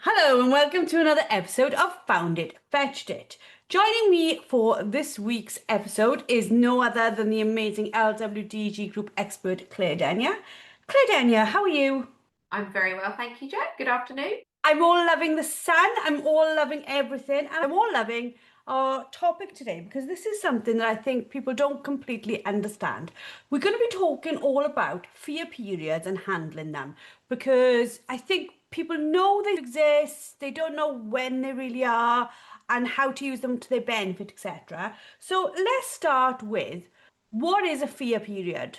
Hello and welcome to another episode of Found It, Fetched It. Joining me for this week's episode is no other than the amazing LWDG group expert Claire Denia. Claire Denia, how are you? I'm very well, thank you, Jo. Good afternoon. I'm all loving the sun, I'm all loving everything, and I'm all loving our topic today because this is something that I think people don't completely understand. We're going to be talking all about fear periods and handling them because I think people know they exist, they don't know when they really are and how to use them to their benefit, etc. So let's start with what is a fear period?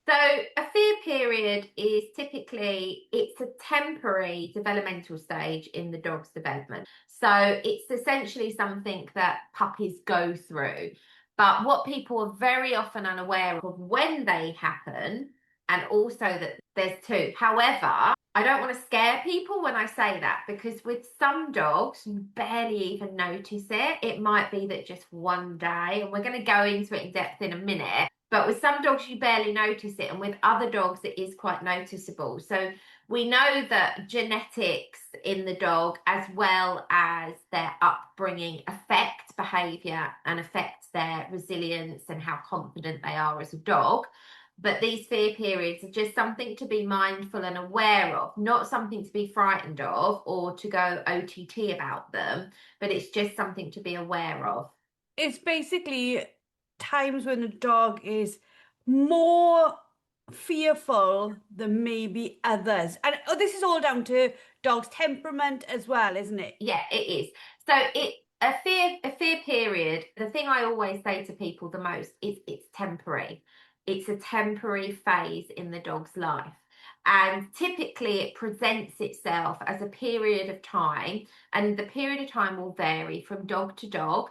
So a fear period is typically it's a temporary developmental stage in the dog's development. So it's essentially something that puppies go through. But what people are very often unaware of when they happen, and also that there's two. However, I don't want to scare people when I say that because with some dogs, you barely even notice it. It might be that just one day, and we're going to go into it in depth in a minute. But with some dogs, you barely notice it. And with other dogs, it is quite noticeable. So we know that genetics in the dog, as well as their upbringing, affect behavior and affect their resilience and how confident they are as a dog. But these fear periods are just something to be mindful and aware of, not something to be frightened of or to go OTT about them, but it's just something to be aware of. It's basically times when a dog is more fearful than maybe others. And this is all down to dog's temperament as well, isn't it? Yeah, it is. So a fear period, the thing I always say to people the most is it's temporary. It's a temporary phase in the dog's life. And typically it presents itself as a period of time, and the period of time will vary from dog to dog,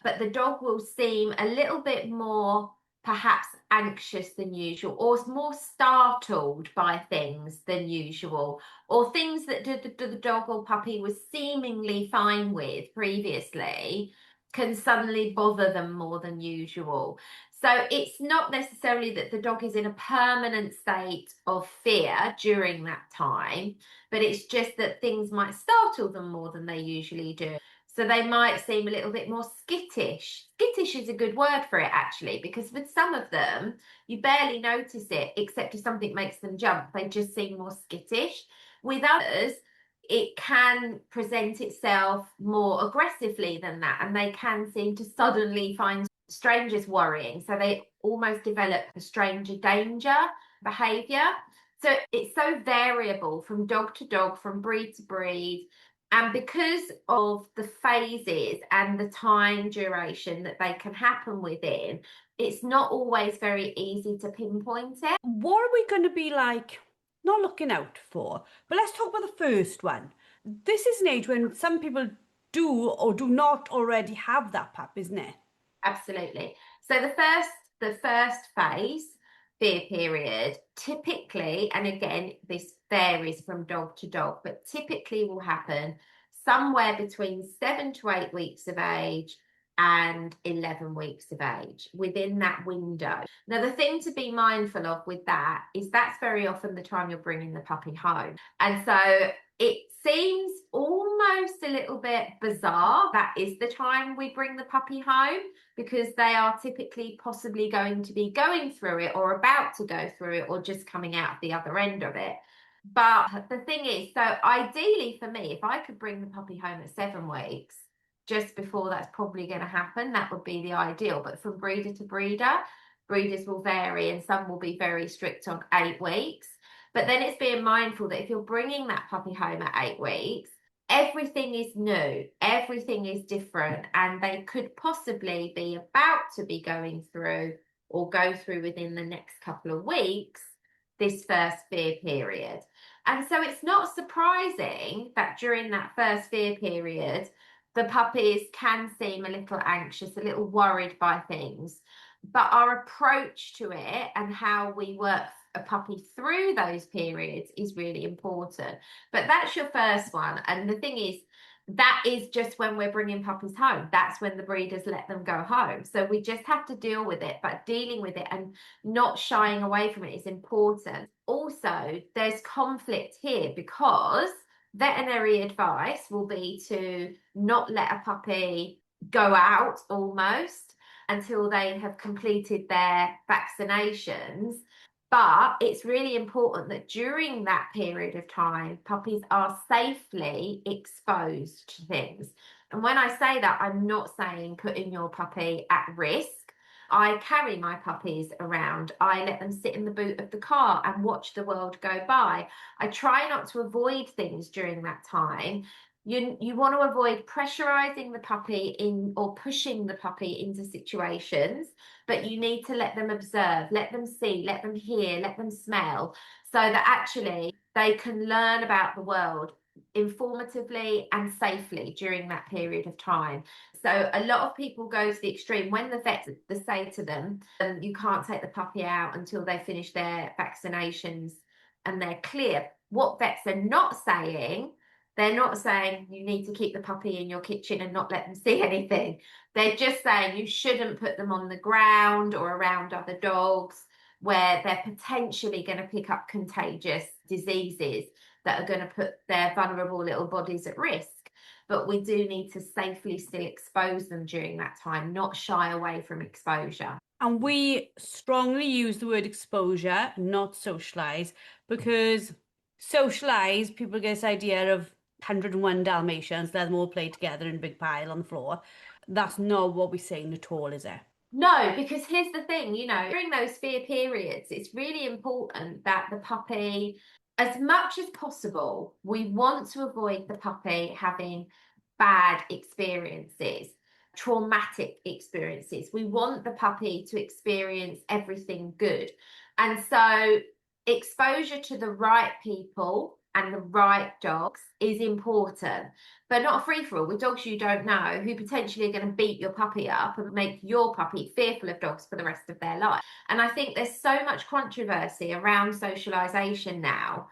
but the dog will seem a little bit more perhaps anxious than usual or more startled by things than usual, or things that the dog or puppy was seemingly fine with previously can suddenly bother them more than usual. So it's not necessarily that the dog is in a permanent state of fear during that time, but it's just that things might startle them more than they usually do. So they might seem a little bit more skittish. Skittish is a good word for it, actually, because with some of them, you barely notice it, except if something makes them jump. They just seem more skittish. With others, it can present itself more aggressively than that, and they can seem to suddenly find strangers worrying. So they almost develop a stranger danger behavior. So it's so variable from dog to dog, from breed to breed. And because of the phases and the time duration that they can happen within, it's not always very easy to pinpoint it. What are we going to be like, not looking out for? But let's talk about the first one. This is an age when some people do or do not already have that pup, isn't it? Absolutely. So the first phase, fear period, typically, and again, this varies from dog to dog, but typically will happen somewhere between 7 to 8 weeks of age and 11 weeks of age, within that window. Now, the thing to be mindful of with that is that's very often the time you're bringing the puppy home. And so it seems almost a little bit bizarre that is the time we bring the puppy home, because they are typically possibly going to be going through it or about to go through it or just coming out the other end of it. But the thing is, so ideally for me, if I could bring the puppy home at 7 weeks, just before that's probably going to happen, that would be the ideal. But from breeder to breeder, breeders will vary, and some will be very strict on 8 weeks. But then it's being mindful that if you're bringing that puppy home at 8 weeks, everything is new, everything is different, and they could possibly be about to be going through or go through within the next couple of weeks this first fear period. And so it's not surprising that during that first fear period, the puppies can seem a little anxious, a little worried by things. But our approach to it and how we work a puppy through those periods is really important. But that's your first one. And the thing is, that is just when we're bringing puppies home. That's when the breeders let them go home. So we just have to deal with it, but dealing with it and not shying away from it is important. Also, there's conflict here because Veterinary advice will be to not let a puppy go out almost until they have completed their vaccinations. But it's really important that during that period of time, puppies are safely exposed to things. And when I say that, I'm not saying putting your puppy at risk. I carry my puppies around. I let them sit in the boot of the car and watch the world go by. I try not to avoid things during that time. You want to avoid pressurizing the puppy in or pushing the puppy into situations, but you need to let them observe, let them see, let them hear, let them smell, so that actually they can learn about the world informatively and safely during that period of time. So a lot of people go to the extreme when the vets say to them, you can't take the puppy out until they finish their vaccinations and they're clear. What vets are not saying, they're not saying you need to keep the puppy in your kitchen and not let them see anything. They're just saying you shouldn't put them on the ground or around other dogs where they're potentially going to pick up contagious diseases that are going to put their vulnerable little bodies at risk. But we do need to safely still expose them during that time, not shy away from exposure. And we strongly use the word exposure, not socialize, because socialize, people get this idea of 101 Dalmatians, let them all play together in a big pile on the floor. That's not what we're saying at all, is it? No, because here's the thing, during those fear periods, it's really important that the puppy, as much as possible, we want to avoid the puppy having bad experiences, traumatic experiences. We want the puppy to experience everything good. And so exposure to the right people and the right dogs is important, but not a free-for-all with dogs you don't know who potentially are going to beat your puppy up and make your puppy fearful of dogs for the rest of their life. And I think there's so much controversy around socialization now,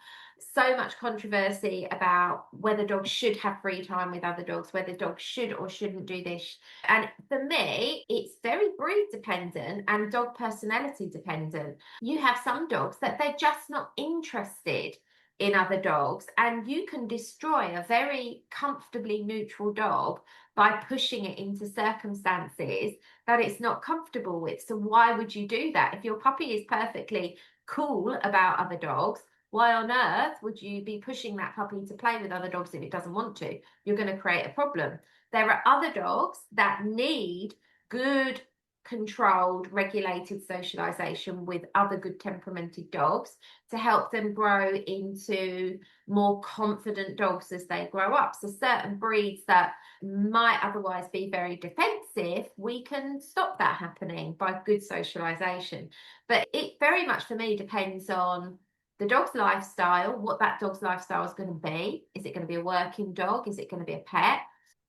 so much controversy about whether dogs should have free time with other dogs, whether dogs should or shouldn't do this. And for me, it's very breed dependent and dog personality dependent. You have some dogs that they're just not interested in other dogs, and you can destroy a very comfortably neutral dog by pushing it into circumstances that it's not comfortable with. So why would you do that? If your puppy is perfectly cool about other dogs, why on earth would you be pushing that puppy to play with other dogs if it doesn't want to? You're going to create a problem. There are other dogs that need good, controlled, regulated socialization with other good temperamented dogs to help them grow into more confident dogs as they grow up. So certain breeds that might otherwise be very defensive, we can stop that happening by good socialization. But it very much for me depends on the dog's lifestyle, what that dog's lifestyle is going to be. Is it going to be a working dog? Is it going to be a pet?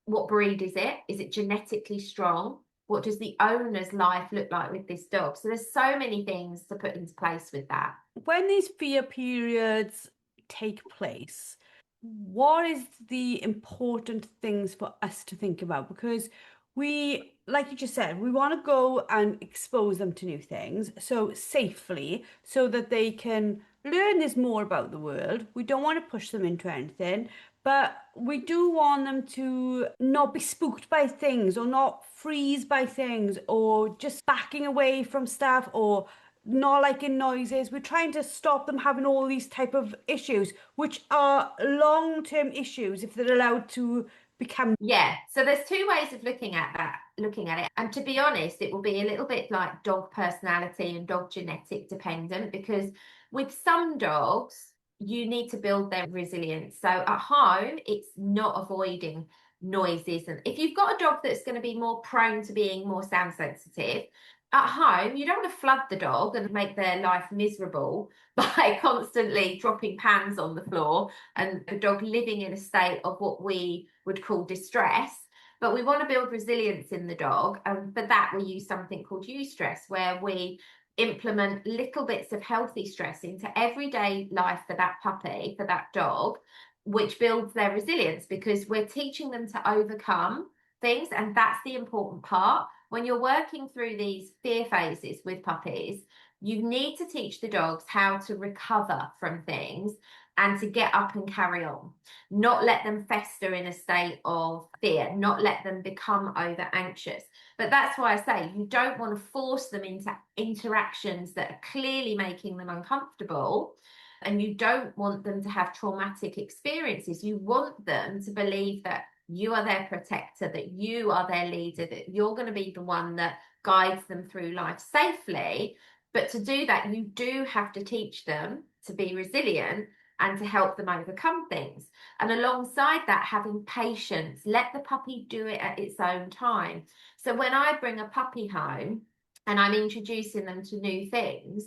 What breed is it? Is it genetically strong? What does the owner's life look like with this dog? So there's so many things to put into place with that. When these fear periods take place, what is the important things for us to think about? Because we, like you just said, we want to go and expose them to new things, so safely, so that they can learn this more about the world. We don't want to push them into anything, but we do want them to not be spooked by things or not freeze by things or just backing away from stuff or not liking noises. We're trying to stop them having all these type of issues, which are long-term issues if they're allowed to become. Yeah, so there's two ways of looking at it. And to be honest, it will be a little bit like dog personality and dog genetic dependent, because with some dogs, you need to build their resilience. So at home, it's not avoiding noises. And if you've got a dog that's going to be more prone to being more sound sensitive, at home, you don't want to flood the dog and make their life miserable by constantly dropping pans on the floor and the dog living in a state of what we would call distress. But we want to build resilience in the dog. And for that, we use something called eustress, where we implement little bits of healthy stress into everyday life for that puppy, for that dog, which builds their resilience, because we're teaching them to overcome things. And that's the important part. When you're working through these fear phases with puppies, you need to teach the dogs how to recover from things and to get up and carry on. Not let them fester in a state of fear, not let them become over anxious. But that's why I say you don't want to force them into interactions that are clearly making them uncomfortable. And you don't want them to have traumatic experiences. You want them to believe that you are their protector, that you are their leader, that you're going to be the one that guides them through life safely. But to do that, you do have to teach them to be resilient and to help them overcome things. And alongside that, having patience, let the puppy do it at its own time. So when I bring a puppy home and I'm introducing them to new things,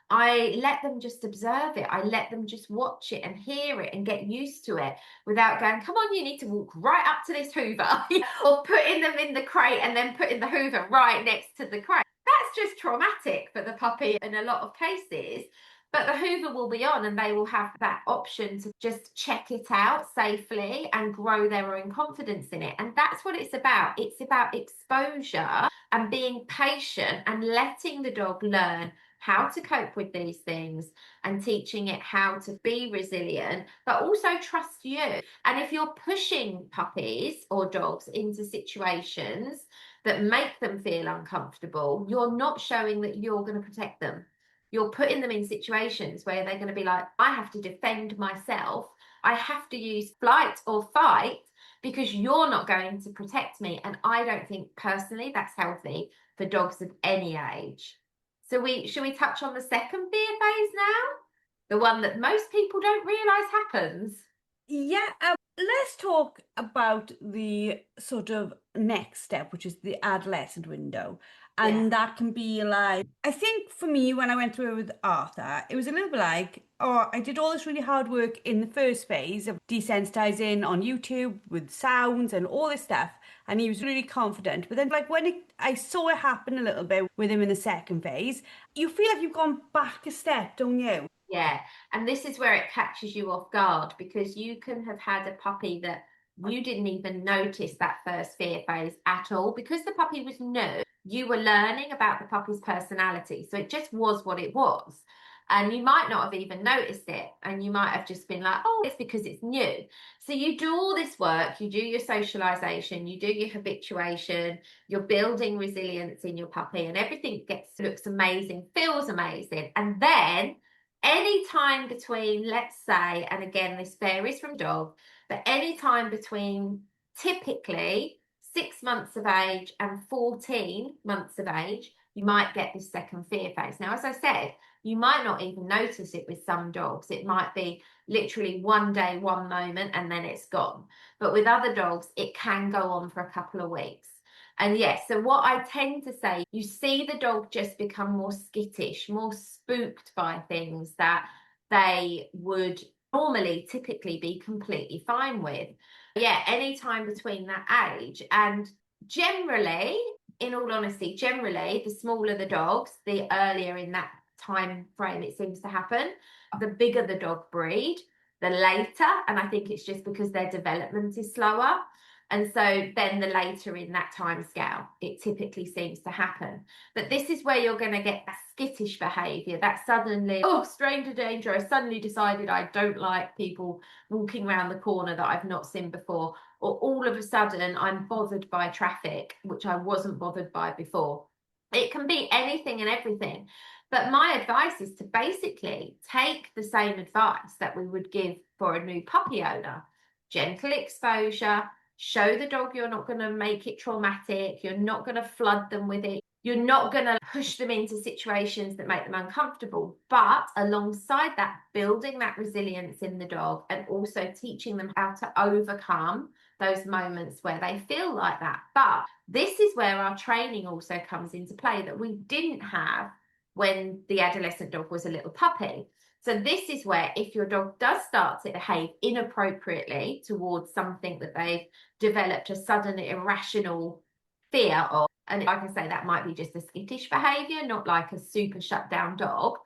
I let them just observe it. I let them just watch it and hear it and get used to it without going, come on, you need to walk right up to this Hoover, or putting them in the crate and then putting the Hoover right next to the crate. That's just traumatic for the puppy in a lot of cases. But the Hoover will be on and they will have that option to just check it out safely and grow their own confidence in it. And that's what it's about. It's about exposure and being patient and letting the dog learn how to cope with these things and teaching it how to be resilient, but also trust you. And if you're pushing puppies or dogs into situations that make them feel uncomfortable, you're not showing that you're going to protect them. You're putting them in situations where they're going to be like, I have to defend myself. I have to use flight or fight because you're not going to protect me. And I don't think personally that's healthy for dogs of any age. So should we touch on the second fear phase now? The one that most people don't realise happens. Yeah, let's talk about the sort of next step, which is the adolescent window. And that can be like, I think for me, when I went through it with Arthur, it was a little bit like, oh, I did all this really hard work in the first phase of desensitizing on YouTube with sounds and all this stuff. And he was really confident. But then, like, when I saw it happen a little bit with him in the second phase, you feel like you've gone back a step, don't you? Yeah, and this is where it catches you off guard because you can have had a puppy that you didn't even notice that first fear phase at all because the puppy was new. You were learning about the puppy's personality, so it just was what it was. And you might not have even noticed it, and you might have just been like, oh, it's because it's new. So you do all this work, you do your socialization, you do your habituation, you're building resilience in your puppy, and everything looks amazing, feels amazing. And then any time between, let's say, and again, this varies from dog, but any time between typically 6 months of age and 14 months of age, you might get this second fear phase. Now, as I said, you might not even notice it with some dogs. It might be literally one day, one moment, and then it's gone. But with other dogs, it can go on for a couple of weeks. And yes, so what I tend to say, you see the dog just become more skittish, more spooked by things that they would normally typically be completely fine with. Yeah, any time between that age. And generally, in all honesty, generally, the smaller the dogs, the earlier in that time frame it seems to happen. The bigger the dog breed, the later. And I think it's just because their development is slower. And so then the later in that time scale, it typically seems to happen. But this is where you're going to get that skittish behaviour, that suddenly, oh, stranger danger, I suddenly decided I don't like people walking around the corner that I've not seen before. Or all of a sudden I'm bothered by traffic, which I wasn't bothered by before. It can be anything and everything. But my advice is to basically take the same advice that we would give for a new puppy owner. Gentle exposure. Show the dog you're not going to make it traumatic. You're not going to flood them with it. You're not going to push them into situations that make them uncomfortable. But alongside that, building that resilience in the dog and also teaching them how to overcome those moments where they feel like that. But this is where our training also comes into play that we didn't have when the adolescent dog was a little puppy. So this is where if your dog does start to behave inappropriately towards something that they've developed a sudden irrational fear of, and like I say, that might be just a skittish behaviour, not like a super shut down dog,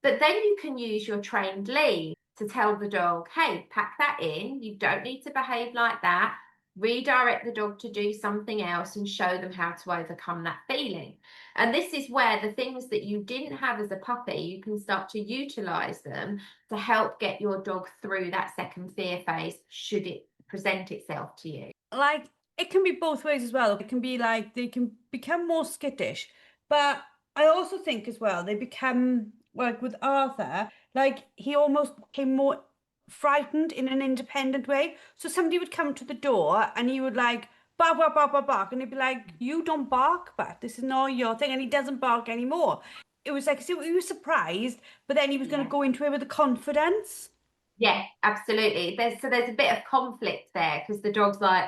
but then you can use your trained lead to tell the dog, hey, pack that in, you don't need to behave like that, redirect the dog to do something else and show them how to overcome that feeling. And this is where the things that you didn't have as a puppy, you can start to utilize them to help get your dog through that second fear phase should it present itself to you. Like, it can be both ways as well. It can be like they can become more skittish, but I also think as well they become, like with Arthur, like he almost became more frightened in an independent way. So somebody would come to the door and he would like bark, bark, bark, bark, bark, and he'd be like, "You don't bark, but this is not your thing," and he doesn't bark anymore. It was like, so he was surprised, but then he was going to go into it with the confidence. Yeah, absolutely. There's a bit of conflict there because the dog's like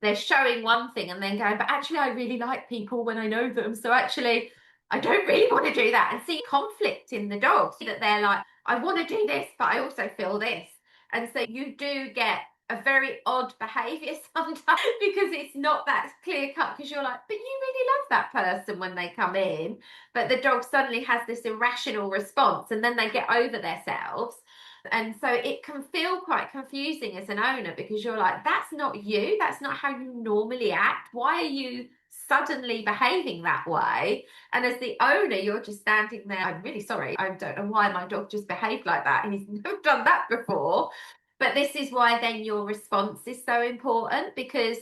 they're showing one thing and then going, but actually I really like people when I know them. So actually I don't really want to do that, and see conflict in the dog that they're like, I want to do this, but I also feel this. And so you do get a very odd behavior sometimes because it's not that clear cut, because you're like, but you really love that person when they come in, but the dog suddenly has this irrational response and then they get over themselves. And so it can feel quite confusing as an owner because you're like, that's not you. That's not how you normally act. Why are you suddenly behaving that way? And as the owner, you're just standing there, I'm really sorry. I don't know why my dog just behaved like that. He's never done that before. But this is why then your response is so important, because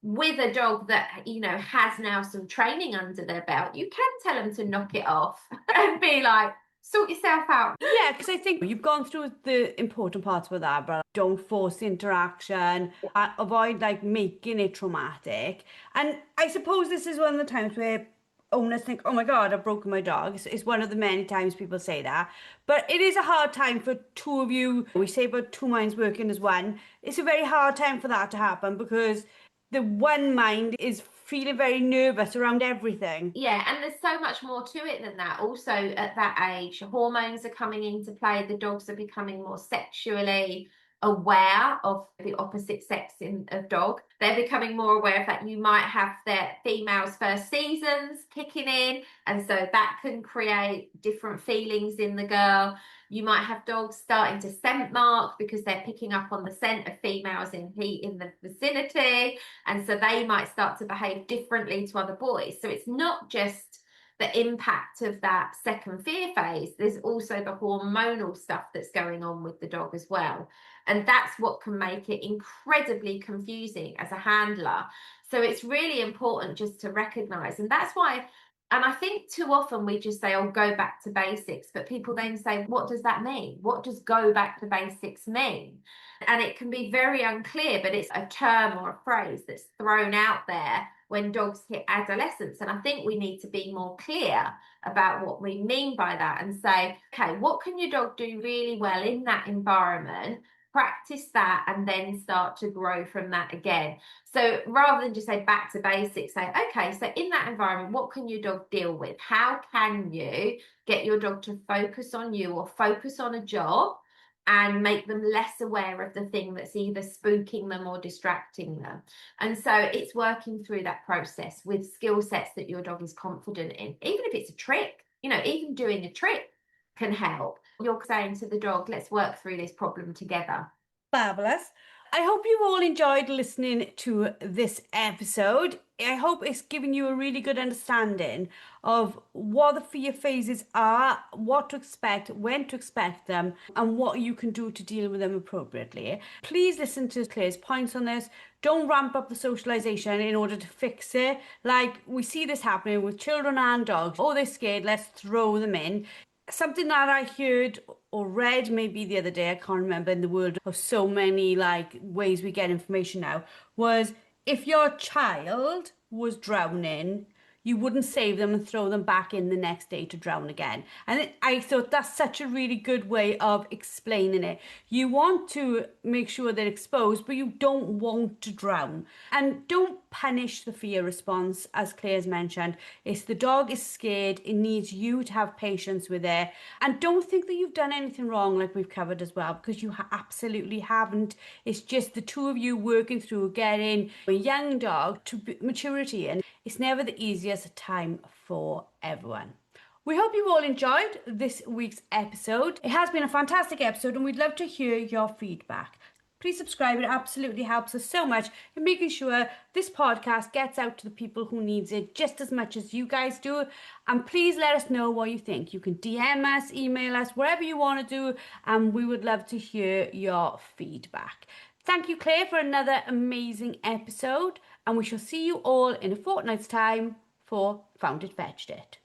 with a dog that, you know, has now some training under their belt, you can tell them to knock it off and be like, sort yourself out. Yeah, because I think you've gone through the important parts with that, but don't force the interaction, avoid like making it traumatic. And I suppose this is one of the times where owners think, oh my God, I've broken my dog. It's one of the many times people say that. But it is a hard time for two of you. We say about two minds working as one. It's a very hard time for that to happen because the one mind is feeling very nervous around everything. Yeah, and there's so much more to it than that. Also, at that age, hormones are coming into play. The dogs are becoming more sexually aware of the opposite sex of dog. They're becoming more aware of that. You might have their females' first seasons kicking in, and so that can create different feelings in the girl. You might have dogs starting to scent mark because they're picking up on the scent of females in the vicinity, and so they might start to behave differently to other boys. So it's not just the impact of that second fear phase, there's also the hormonal stuff that's going on with the dog as well. And that's what can make it incredibly confusing as a handler. So it's really important just to recognize. And that's why, and I think too often we just say, oh, go back to basics. But people then say, what does that mean? What does go back to basics mean? And it can be very unclear, but it's a term or a phrase that's thrown out there when dogs hit adolescence. And I think we need to be more clear about what we mean by that and say, okay, what can your dog do really well in that environment? Practice that and then start to grow from that again. So rather than just say back to basics, say, okay, so in that environment, what can your dog deal with? How can you get your dog to focus on you or focus on a job and make them less aware of the thing that's either spooking them or distracting them? And so it's working through that process with skill sets that your dog is confident in, even if it's a trick, you know, even doing a trick can help. You're saying to the dog, let's work through this problem together. Fabulous. I hope you all enjoyed listening to this episode. I hope it's given you a really good understanding of what the fear phases are, what to expect, when to expect them, and what you can do to deal with them appropriately. Please listen to Claire's points on this. Don't ramp up the socialization in order to fix it. Like, we see this happening with children and dogs. Oh, they're scared, let's throw them in. Something that I heard or read maybe the other day, I can't remember, in the world of so many like ways we get information now, was if your child was drowning, you wouldn't save them and throw them back in the next day to drown again. And I thought that's such a really good way of explaining it. You want to make sure they're exposed, but you don't want to drown. And don't punish the fear response, as Claire's mentioned. It's the dog is scared, it needs you to have patience with it. And don't think that you've done anything wrong, like we've covered as well, because you absolutely haven't. It's just the two of you working through getting a young dog to maturity, and it's never the easiest time for everyone. We hope you all enjoyed this week's episode. It has been a fantastic episode and we'd love to hear your feedback. please subscribe. It absolutely helps us so much in making sure this podcast gets out to the people who needs it just as much as you guys do. And please let us know what you think. You can DM us, email us, whatever you want to do, and we would love to hear your feedback. Thank you, Claire, for another amazing episode, and we shall see you all in a fortnight's time for Found It, Fetched It.